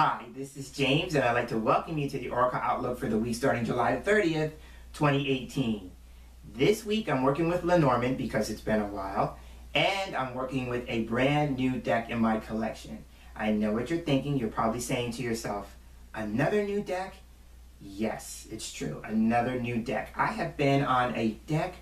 Hi, this is James, and I'd like to welcome you to the Oracle Outlook for the week starting July 30th, 2018. This week I'm working with Lenormand because it's been a while, and I'm working with a brand new deck in my collection. I know what you're thinking. You're probably saying to yourself, another new deck? Yes, it's true, another new deck. I have been on a deck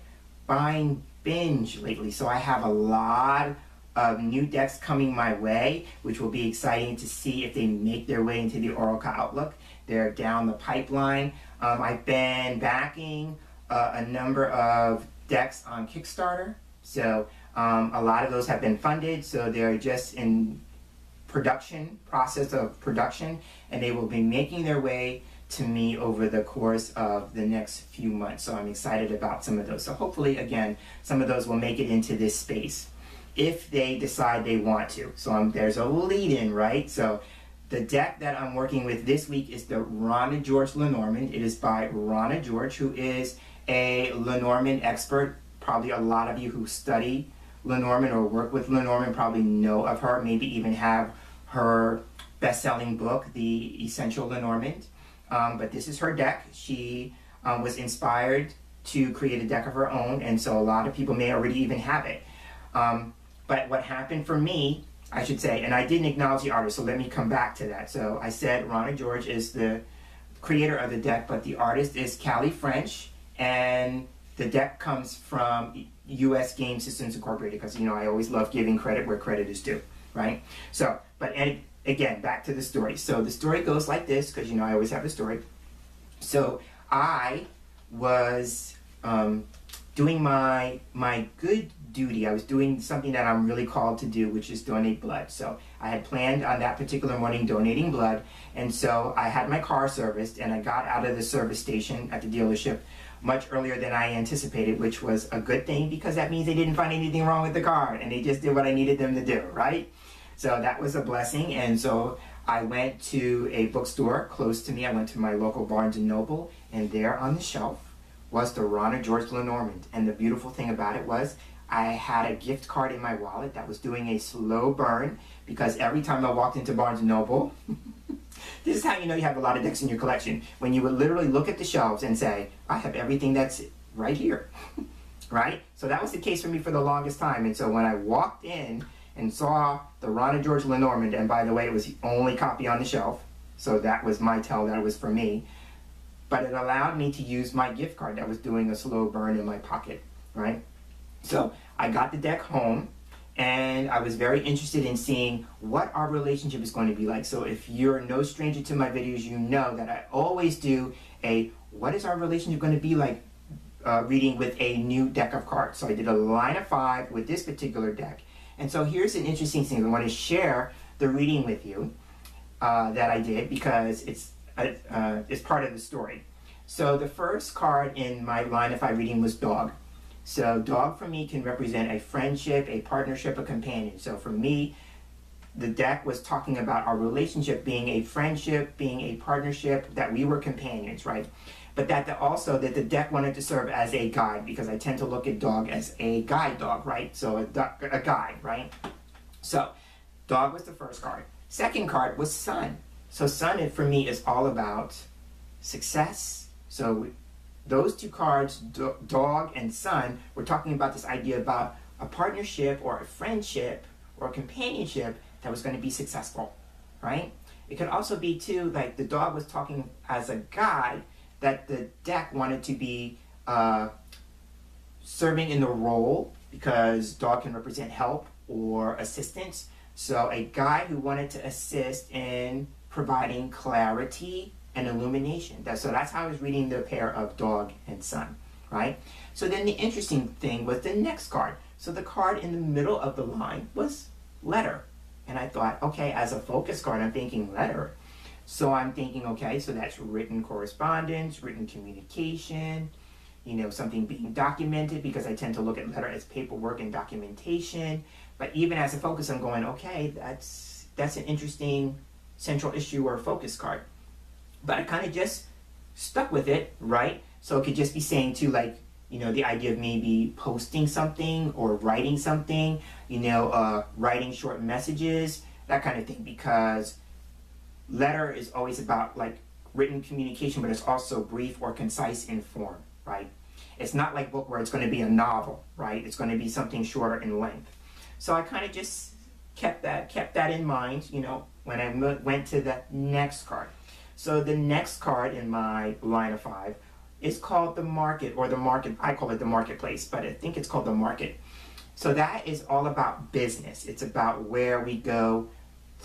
buying binge lately, so I have a lot of new decks coming my way, which will be exciting to see if they make their way into the Oracle Outlook. They're down the pipeline. I've been backing a number of decks on Kickstarter, so a lot of those have been funded, so they're just in process of production, and they will be making their way to me over the course of the next few months. So I'm excited about some of those. So hopefully, again, some of those will make it into this space if they decide they want to. So there's a lead-in, right? So the deck that I'm working with this week is the Rana George Lenormand. It is by Rana George, who is a Lenormand expert. Probably a lot of you who study Lenormand or work with Lenormand probably know of her, maybe even have her best-selling book, The Essential Lenormand. But this is her deck. She was inspired to create a deck of her own, and so a lot of people may already even have it. But what happened for me, I should say, and I didn't acknowledge the artist, so let me come back to that. So I said Rana George is the creator of the deck, but the artist is Callie French, and the deck comes from US Game Systems Incorporated, because, you know, I always love giving credit where credit is due, right? So, but again, back to the story. So the story goes like this, because, you know, I always have a story. So I was doing my good duty. I was doing something that I'm really called to do, which is donate blood. So I had planned on that particular morning donating blood, and so I had my car serviced, and I got out of the service station at the dealership much earlier than I anticipated, which was a good thing, because that means they didn't find anything wrong with the car, and they just did what I needed them to do, right? So that was a blessing. And so I went to a bookstore close to me. I went to my local Barnes & Noble, and there on the shelf was the Rana George Lenormand. And the beautiful thing about it was I had a gift card in my wallet that was doing a slow burn, because every time I walked into Barnes & Noble, this is how you know you have a lot of decks in your collection, when you would literally look at the shelves and say, I have everything that's right here, right? So that was the case for me for the longest time. And so when I walked in and saw the Rana George Lenormand, and by the way, it was the only copy on the shelf, so that was my tell that it was for me, but it allowed me to use my gift card that was doing a slow burn in my pocket, right? So I got the deck home, and I was very interested in seeing what our relationship is going to be like. So if you're no stranger to my videos, you know that I always do a what is our relationship going to be like reading with a new deck of cards. So I did a line of 5 with this particular deck. And so here's an interesting thing. I want to share the reading with you that I did, because it's part of the story. So the first card in my line of 5 reading was dog. So dog for me can represent a friendship, a partnership, a companion. So for me, the deck was talking about our relationship being a friendship, being a partnership, that we were companions, right? But also that the deck wanted to serve as a guide, because I tend to look at dog as a guide dog, right? So a guide, right? So dog was the first card. Second card was sun. So sun for me is all about success. So those two cards, dog and sun, we're talking about this idea about a partnership or a friendship or a companionship that was going to be successful, right? It could also be too, like the dog was talking as a guide, that the deck wanted to be serving in the role, because dog can represent help or assistance. So a guide who wanted to assist in providing clarity and illumination. So that's how I was reading the pair of dog and sun, right? So then the interesting thing was the next card. So the card in the middle of the line was letter. And I thought, okay, as a focus card, I'm thinking letter. So I'm thinking, okay, so that's written correspondence, written communication, you know, something being documented, because I tend to look at letter as paperwork and documentation. But even as a focus, I'm going, okay, that's an interesting central issue or focus card. But I kind of just stuck with it, right? So it could just be saying too, like, you know, the idea of maybe posting something or writing something, you know, writing short messages, that kind of thing, because letter is always about like written communication, but it's also brief or concise in form, right? It's not like book where it's going to be a novel, right? It's going to be something shorter in length. So I kind of just kept that in mind, you know, when I went to the next card. So the next card in my line of 5 is called the market, or the market. I call it the marketplace, but I think it's called the market. So that is all about business. It's about where we go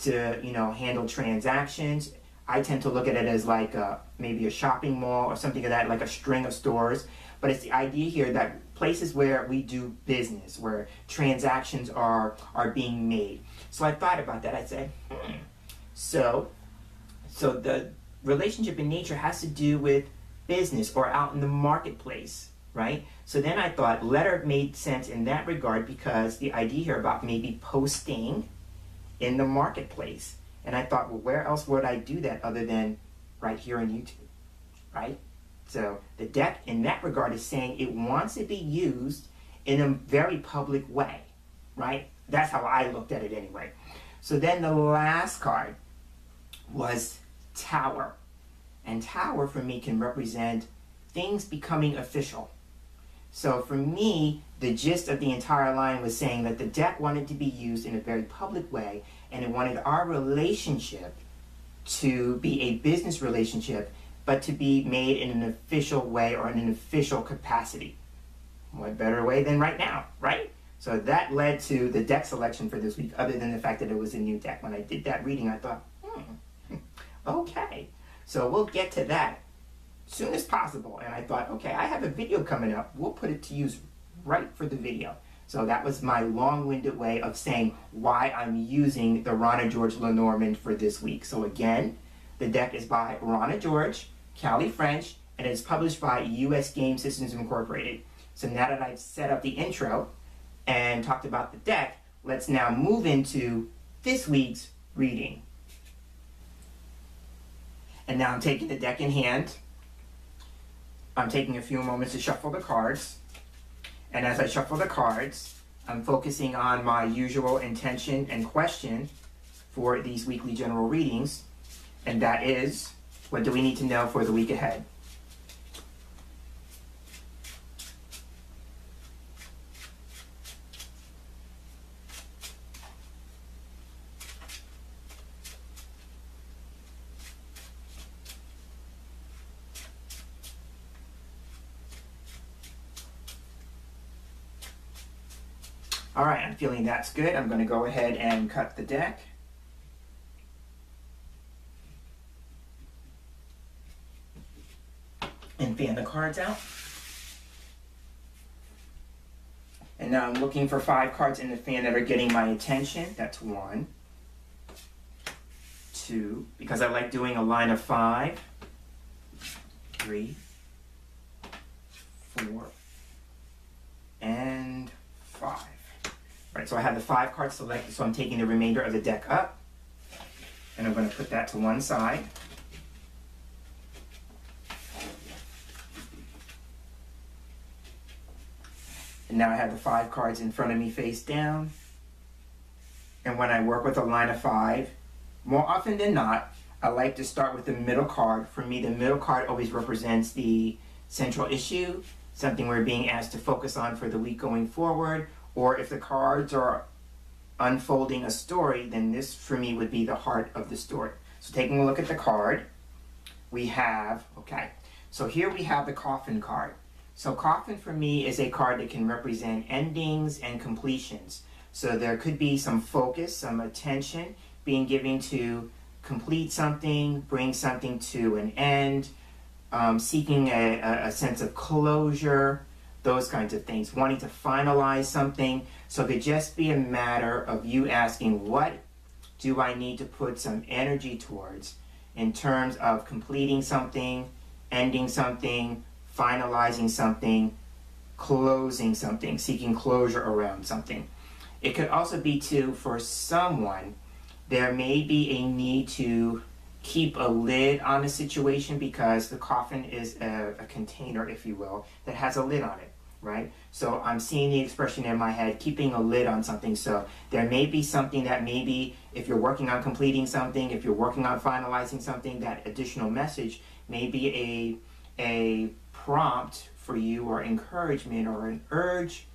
to, you know, handle transactions. I tend to look at it as like maybe a shopping mall or something like that, like a string of stores. But it's the idea here that places where we do business, where transactions are being made. So I thought about that. I said, So the relationship in nature has to do with business or out in the marketplace, right? So then I thought letter made sense in that regard, because the idea here about maybe posting in the marketplace. And I thought, well, where else would I do that other than right here on YouTube, right? So the deck in that regard is saying it wants to be used in a very public way, right? That's how I looked at it anyway. So then the last card was Tower. And Tower for me can represent things becoming official. So for me, the gist of the entire line was saying that the deck wanted to be used in a very public way, and it wanted our relationship to be a business relationship, but to be made in an official way or in an official capacity. What better way than right now, right? So that led to the deck selection for this week, other than the fact that it was a new deck. When I did that reading, I thought, okay. So we'll get to that soon as possible. And I thought, okay, I have a video coming up. We'll put it to use right for the video. So that was my long-winded way of saying why I'm using the Rana George Lenormand for this week. So again, the deck is by Rana George Callie French, and it's published by US Game Systems Incorporated. So now that I've set up the intro and talked about the deck, let's now move into this week's reading. And now I'm taking the deck in hand. I'm taking a few moments to shuffle the cards. And as I shuffle the cards, I'm focusing on my usual intention and question for these weekly general readings. And that is, what do we need to know for the week ahead? All right, I'm feeling that's good. I'm going to go ahead and cut the deck. And fan the cards out. And now I'm looking for 5 cards in the fan that are getting my attention. That's 1, 2, because I like doing a line of 5, 3, 4, and 5. Right, so I have the 5 cards selected, so I'm taking the remainder of the deck up, and I'm going to put that to one side. And now I have the 5 cards in front of me face down. And when I work with a line of 5, more often than not, I like to start with the middle card. For me, the middle card always represents the central issue, something we're being asked to focus on for the week going forward. Or if the cards are unfolding a story, then this for me would be the heart of the story. So taking a look at the card, we have, okay, so here we have the Coffin card. So Coffin for me is a card that can represent endings and completions. So there could be some focus, some attention being given to complete something, bring something to an end, seeking a sense of closure, those kinds of things, wanting to finalize something. So it could just be a matter of you asking, what do I need to put some energy towards in terms of completing something, ending something, finalizing something, closing something, seeking closure around something. It could also be too, for someone, there may be a need to keep a lid on a situation, because the coffin is a container, if you will, that has a lid on it. right? So I'm seeing the expression in my head, keeping a lid on something. So there may be something that maybe if you're working on completing something, if you're working on finalizing something, that additional message may be a prompt for you, or encouragement, or an urge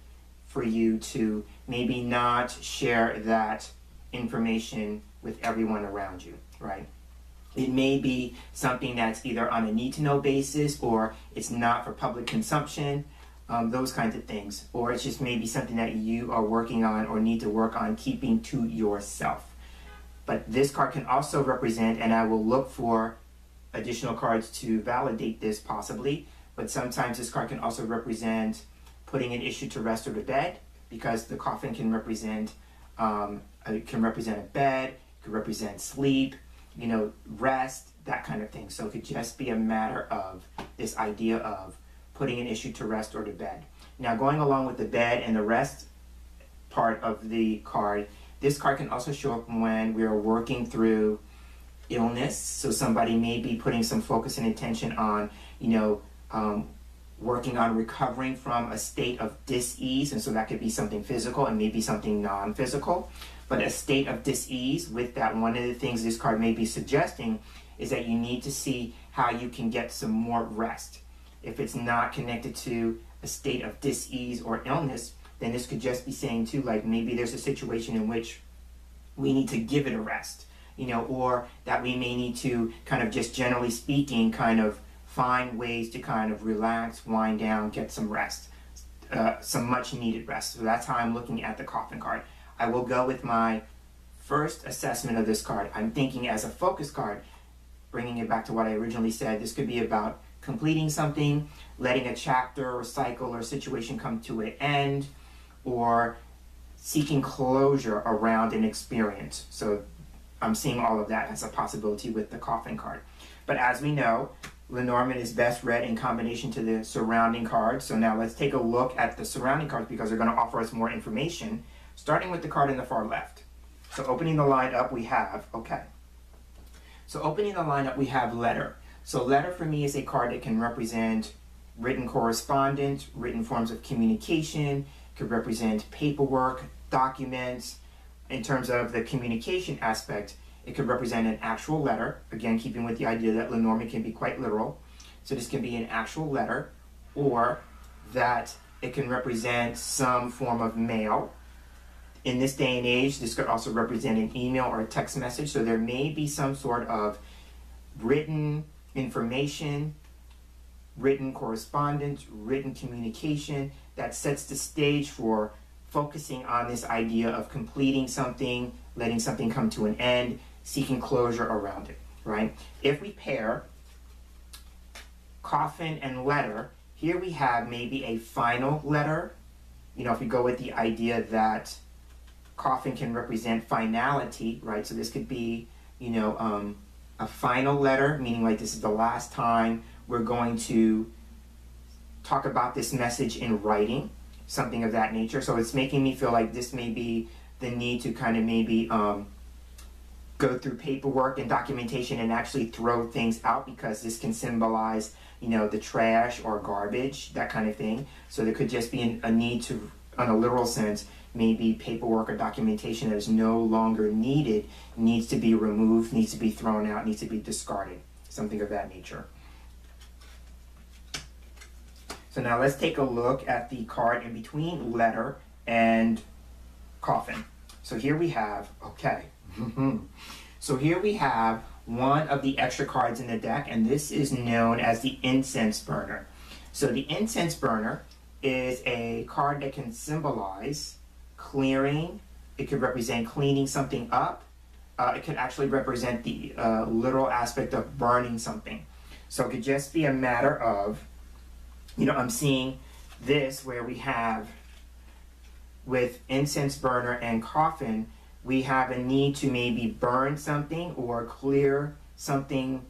for you to maybe not share that information with everyone around you, right? It may be something that's either on a need-to-know basis, or it's not for public consumption, those kinds of things. Or it's just maybe something that you are working on or need to work on keeping to yourself. But this card can also represent, and I will look for additional cards to validate this possibly, but sometimes this card can also represent putting an issue to rest or to bed, because the coffin can represent it can represent a bed, it could represent sleep, you know, rest, that kind of thing. So it could just be a matter of this idea of putting an issue to rest or to bed. Now, going along with the bed and the rest part of the card, this card can also show up when we are working through illness. So somebody may be putting some focus and attention on, you know, working on recovering from a state of dis-ease, and so that could be something physical and maybe something non-physical. But a state of dis-ease, with that, one of the things this card may be suggesting is that you need to see how you can get some more rest. If it's not connected to a state of dis-ease or illness, then this could just be saying too, like maybe there's a situation in which we need to give it a rest, you know, or that we may need to kind of, just generally speaking, kind of find ways to kind of relax, wind down, get some rest, some much needed rest. So that's how I'm looking at the coffin card. I will go with my first assessment of this card. I'm thinking as a focus card, bringing it back to what I originally said, this could be about completing something, letting a chapter or cycle or situation come to an end, or seeking closure around an experience. So I'm seeing all of that as a possibility with the coffin card. But as we know, Lenormand is best read in combination to the surrounding cards. So now let's take a look at the surrounding cards, because they're going to offer us more information, starting with the card in the far left. So opening the line up, we have, So opening the line up, we have letter. So letter for me is a card that can represent written correspondence, written forms of communication, could represent paperwork, documents. In terms of the communication aspect, it could represent an actual letter, again keeping with the idea that Lenormand can be quite literal. So this can be an actual letter, or that it can represent some form of mail. In this day and age, this could also represent an email or a text message. So there may be some sort of written information, written correspondence, written communication that sets the stage for focusing on this idea of completing something, letting something come to an end, seeking closure around it, right? If we pair coffin and letter, here we have maybe a final letter. You know, if we go with the idea that coffin can represent finality, right? So this could be, you know, a final letter, meaning like this is the last time we're going to talk about this message in writing, something of that nature. So it's making me feel like this may be the need to kind of maybe go through paperwork and documentation and actually throw things out, because this can symbolize, you know, the trash or garbage, that kind of thing. So there could just be a need to, on a literal sense, maybe paperwork or documentation that is no longer needed, needs to be removed, needs to be thrown out, needs to be discarded, something of that nature. So now let's take a look at the card in between letter and coffin. So here we have, so here we have one of the extra cards in the deck, and this is known as the incense burner. So the incense burner is a card that can symbolize clearing. It could represent cleaning something up. It could actually represent the literal aspect of burning something. So it could just be a matter of, you know, I'm seeing this where we have, with incense burner and coffin, we have a need to maybe burn something or clear something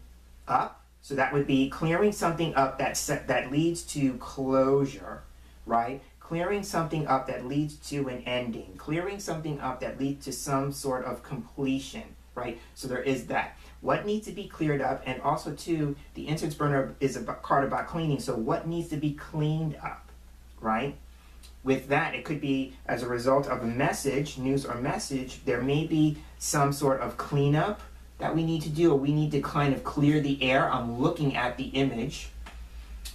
up. So that would be clearing something up that leads to closure, right? Clearing something up that leads to an ending. Clearing something up that leads to some sort of completion, right? So there is that. What needs to be cleared up, and also too, the incense burner is a card about cleaning. So what needs to be cleaned up, right? With that, it could be as a result of a message, news or message, there may be some sort of cleanup that we need to do, or we need to kind of clear the air. I'm looking at the image,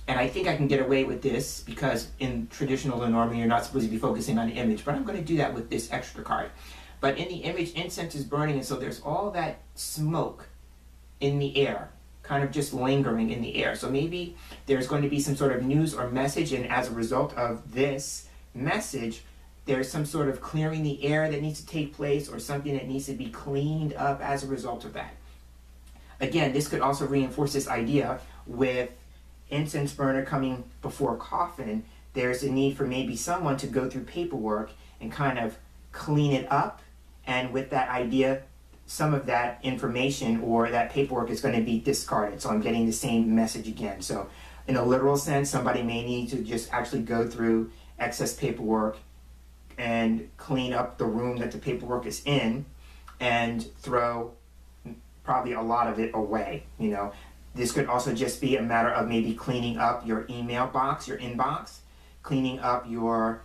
and I think I can get away with this because in traditional Lenormand, you're not supposed to be focusing on the image, but I'm going to do that with this extra card. But in the image, incense is burning, and so there's all that smoke in the air, kind of just lingering in the air. So maybe there's going to be some sort of news or message, and as a result of this message, there's some sort of clearing the air that needs to take place, or something that needs to be cleaned up as a result of that. Again, this could also reinforce this idea with incense burner coming before coffin. There's a need for maybe someone to go through paperwork and kind of clean it up, and with that idea, some of that information or that paperwork is going to be discarded. So I'm getting the same message again. So in a literal sense, somebody may need to just actually go through excess paperwork and clean up the room that the paperwork is in and throw probably a lot of it away. You know, this could also just be a matter of maybe cleaning up your email box, your inbox, cleaning up your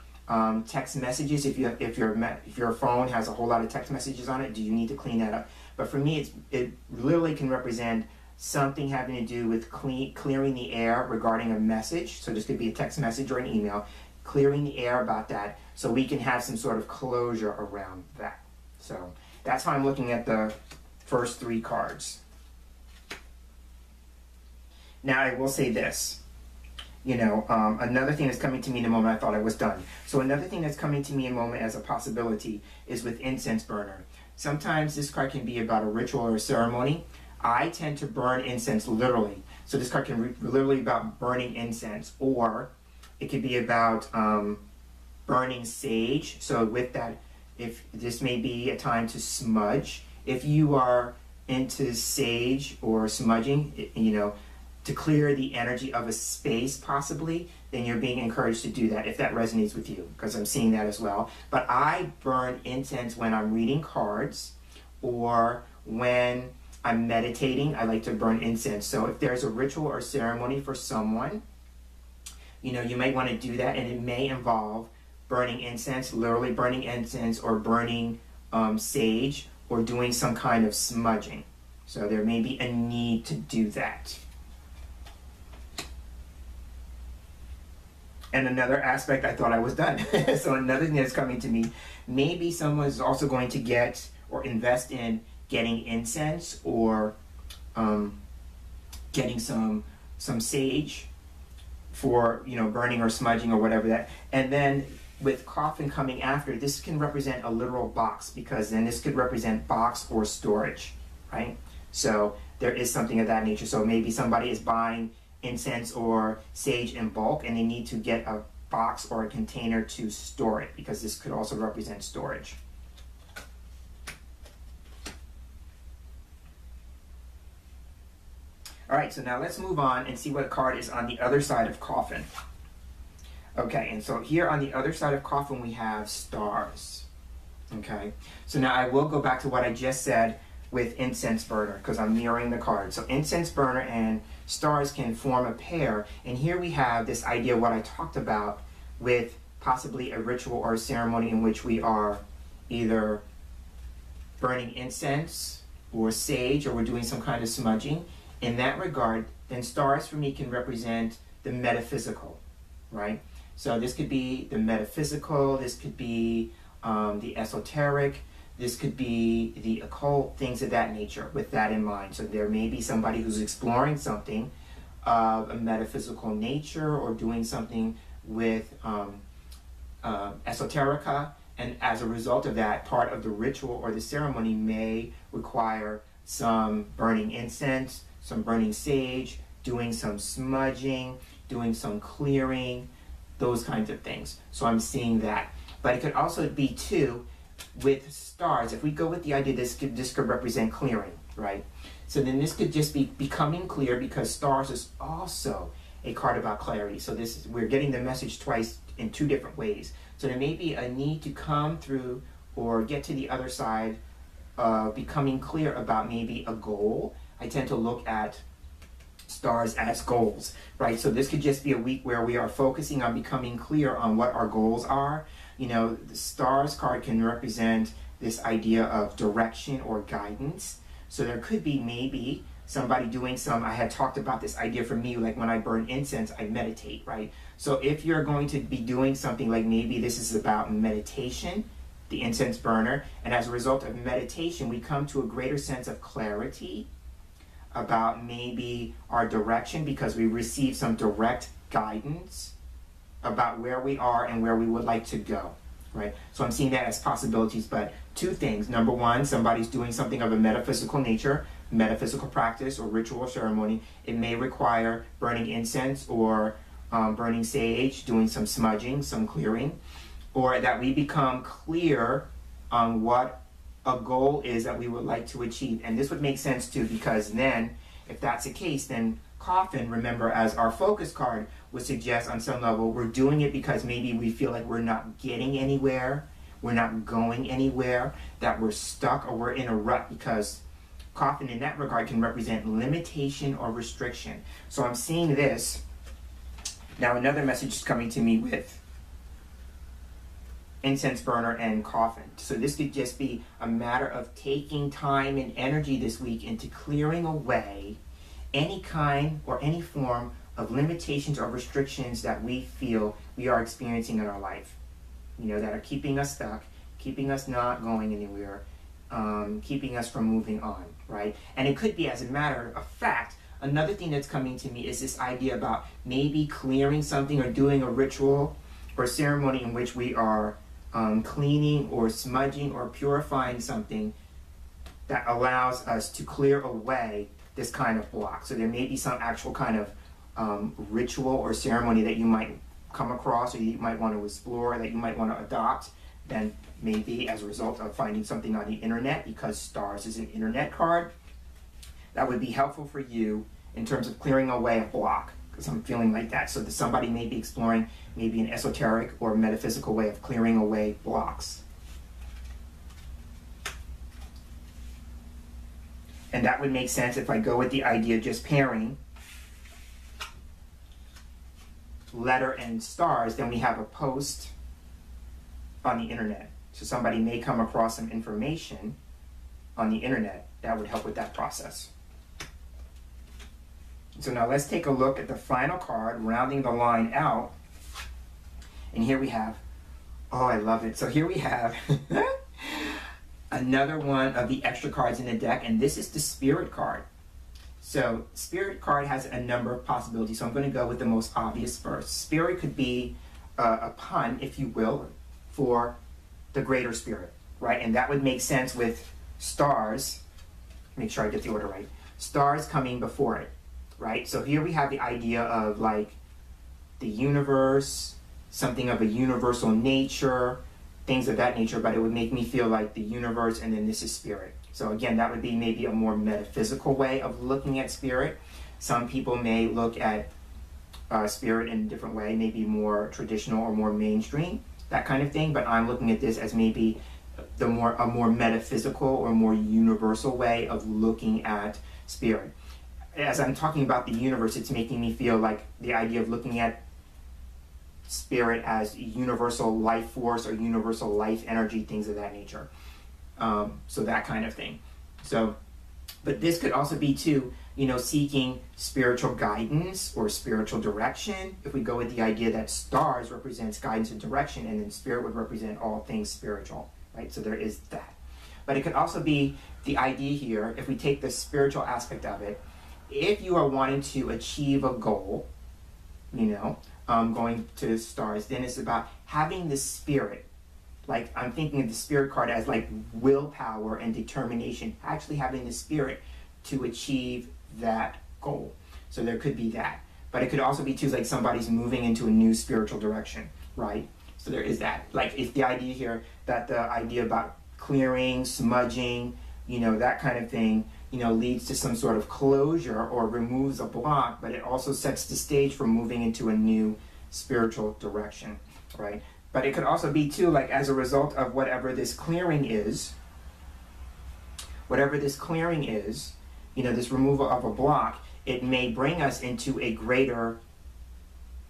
text messages. If your phone has a whole lot of text messages on it, do you need to clean that up? But for me, it literally can represent something having to do with clearing the air regarding a message. So this could be a text message or an email, clearing the air about that, so we can have some sort of closure around that. So that's how I'm looking at the first three cards. Now I will say this. You know, another thing that's coming to me in a moment, I thought I was done. So another thing that's coming to me in a moment as a possibility is with incense burner. Sometimes this card can be about a ritual or a ceremony. I tend to burn incense literally. So this card can be literally about burning incense, or it could be about burning sage. So with that, if this may be a time to smudge. If you are into sage or smudging, you know, to clear the energy of a space possibly, then you're being encouraged to do that if that resonates with you, because I'm seeing that as well. But I burn incense when I'm reading cards or when I'm meditating. I like to burn incense. So if there's a ritual or ceremony for someone, you know, you might want to do that, and it may involve burning incense, literally burning incense, or burning sage, or doing some kind of smudging. So there may be a need to do that. And another aspect, I thought I was done. So another thing that's coming to me, maybe someone is also going to get or invest in getting incense, or getting some sage for, you know, burning or smudging or whatever that. And then with coffin coming after, this can represent a literal box, because then this could represent box or storage, right? So there is something of that nature. So maybe somebody is buying incense or sage in bulk, and they need to get a box or a container to store it, because this could also represent storage. All right, so now let's move on and see what card is on the other side of coffin. Okay, and so here on the other side of coffin we have stars. Okay, so now I will go back to what I just said with incense burner, because I'm mirroring the card. So incense burner and stars can form a pair, and here we have this idea, what I talked about, with possibly a ritual or a ceremony in which we are either burning incense or sage, or we're doing some kind of smudging. In that regard, then stars for me can represent the metaphysical, right? So this could be the metaphysical, this could be the esoteric, this could be the occult, things of that nature, with that in mind. So there may be somebody who's exploring something of a metaphysical nature, or doing something with esoterica, and as a result of that, part of the ritual or the ceremony may require some burning incense, some burning sage, doing some smudging, doing some clearing, those kinds of things. So I'm seeing that. But it could also be, too, with stars. If we go with the idea this could represent clearing, right? So then this could just be becoming clear, because stars is also a card about clarity. So we're getting the message twice in two different ways. So there may be a need to come through or get to the other side of becoming clear about maybe a goal. I tend to look at stars as goals, right? So this could just be a week where we are focusing on becoming clear on what our goals are. You know, the stars card can represent this idea of direction or guidance. So there could be maybe somebody doing some, I had talked about this idea for me, like when I burn incense, I meditate, right? So if you're going to be doing something like maybe this is about meditation, the incense burner, and as a result of meditation, we come to a greater sense of clarity about maybe our direction because we receive some direct guidance about where we are and where we would like to go, right? So I'm seeing that as possibilities, but two things. Number one, somebody's doing something of a metaphysical nature, metaphysical practice or ritual or ceremony. It may require burning incense or burning sage, doing some smudging, some clearing, or that we become clear on what a goal is that we would like to achieve. And this would make sense too, because then, if that's the case, then coffin, remember, as our focus card would suggest on some level, we're doing it because maybe we feel like we're not getting anywhere, we're not going anywhere, that we're stuck or we're in a rut, because coffin in that regard can represent limitation or restriction. So I'm seeing this. Now another message is coming to me with incense burner and coffin. So this could just be a matter of taking time and energy this week into clearing away any kind or any form of limitations or restrictions that we feel we are experiencing in our life, you know, that are keeping us stuck, keeping us not going anywhere, keeping us from moving on, right? And it could be, as a matter of fact, another thing that's coming to me is this idea about maybe clearing something or doing a ritual or ceremony in which we are cleaning or smudging or purifying something that allows us to clear away this kind of block. So there may be some actual kind of ritual or ceremony that you might come across or you might want to explore, that you might want to adopt, then maybe as a result of finding something on the internet, because stars is an internet card, that would be helpful for you in terms of clearing away a block. Because I'm feeling like that. So that somebody may be exploring maybe an esoteric or metaphysical way of clearing away blocks. And that would make sense if I go with the idea of just pairing letter and stars, then we have a post on the internet. So somebody may come across some information on the internet that would help with that process. So now let's take a look at the final card, rounding the line out. And here we have, oh, I love it. So here we have another one of the extra cards in the deck, and this is the Spirit card. So Spirit card has a number of possibilities, so I'm going to go with the most obvious first. Spirit could be a pun, if you will, for the greater spirit, right? And that would make sense with stars. Make sure I get the order right. Stars coming before it. Right? So here we have the idea of like the universe, something of a universal nature, things of that nature, but it would make me feel like the universe and then this is spirit. So again, that would be maybe a more metaphysical way of looking at spirit. Some people may look at spirit in a different way, maybe more traditional or more mainstream, that kind of thing, but I'm looking at this as maybe a more metaphysical or more universal way of looking at spirit. As I'm talking about the universe, it's making me feel like the idea of looking at spirit as universal life force or universal life energy, things of that nature. So that kind of thing. So, but this could also be too, you know, seeking spiritual guidance or spiritual direction. If we go with the idea that stars represents guidance and direction, and then spirit would represent all things spiritual, right? So there is that. But it could also be the idea here, if we take the spiritual aspect of it, if you are wanting to achieve a goal, you know, going to stars, then it's about having the spirit. Like, I'm thinking of the spirit card as like willpower and determination, actually having the spirit to achieve that goal. So there could be that. But it could also be too like somebody's moving into a new spiritual direction, right? So there is that. Like, it's the idea here that the idea about clearing, smudging, you know, that kind of thing, you know, leads to some sort of closure or removes a block, but it also sets the stage for moving into a new spiritual direction, right? But it could also be too, like, as a result of whatever this clearing is, you know, this removal of a block, it may bring us into a greater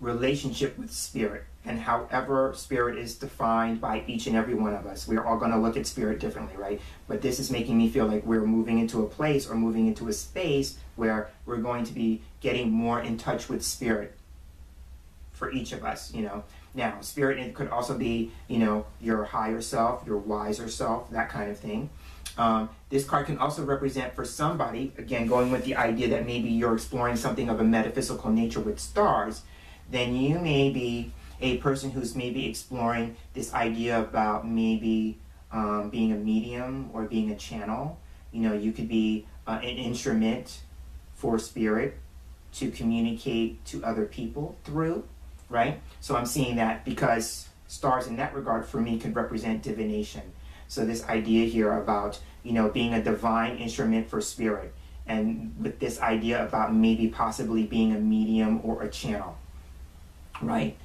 relationship with spirit. And however spirit is defined by each and every one of us, we're all going to look at spirit differently, right? But this is making me feel like we're moving into a place or moving into a space where we're going to be getting more in touch with spirit for each of us, you know. Now, spirit, it could also be, you know, your higher self, your wiser self, that kind of thing. This card can also represent for somebody, again, going with the idea that maybe you're exploring something of a metaphysical nature with stars, then you may be a person who's maybe exploring this idea about maybe being a medium or being a channel. You know, you could be an instrument for spirit to communicate to other people through, right? So I'm seeing that because stars in that regard for me could represent divination. So this idea here about, you know, being a divine instrument for spirit, and with this idea about maybe possibly being a medium or a channel, right?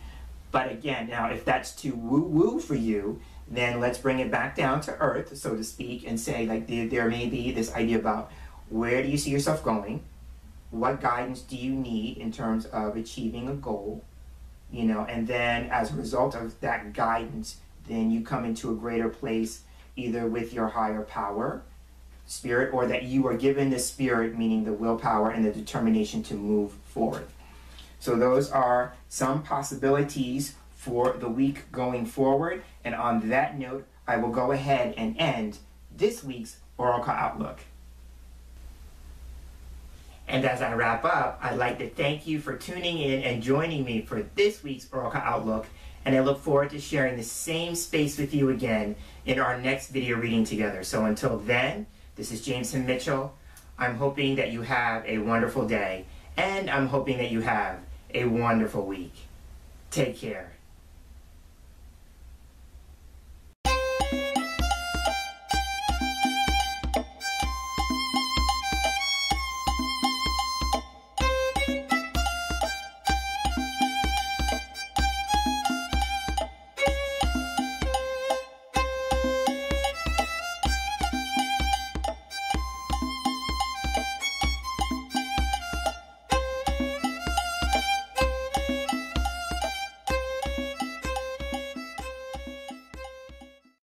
But again, now if that's too woo-woo for you, then let's bring it back down to earth, so to speak, and say like there may be this idea about where do you see yourself going? What guidance do you need in terms of achieving a goal? You know, and then as a result of that guidance, then you come into a greater place either with your higher power, spirit, or that you are given the spirit, meaning the willpower and the determination to move forward. So those are some possibilities for the week going forward. And on that note, I will go ahead and end this week's Oracle Outlook. And as I wrap up, I'd like to thank you for tuning in and joining me for this week's Oracle Outlook. And I look forward to sharing the same space with you again in our next video reading together. So until then, this is James Himm Mitchell. I'm hoping that you have a wonderful day, and I'm hoping that you have a wonderful week. Take care.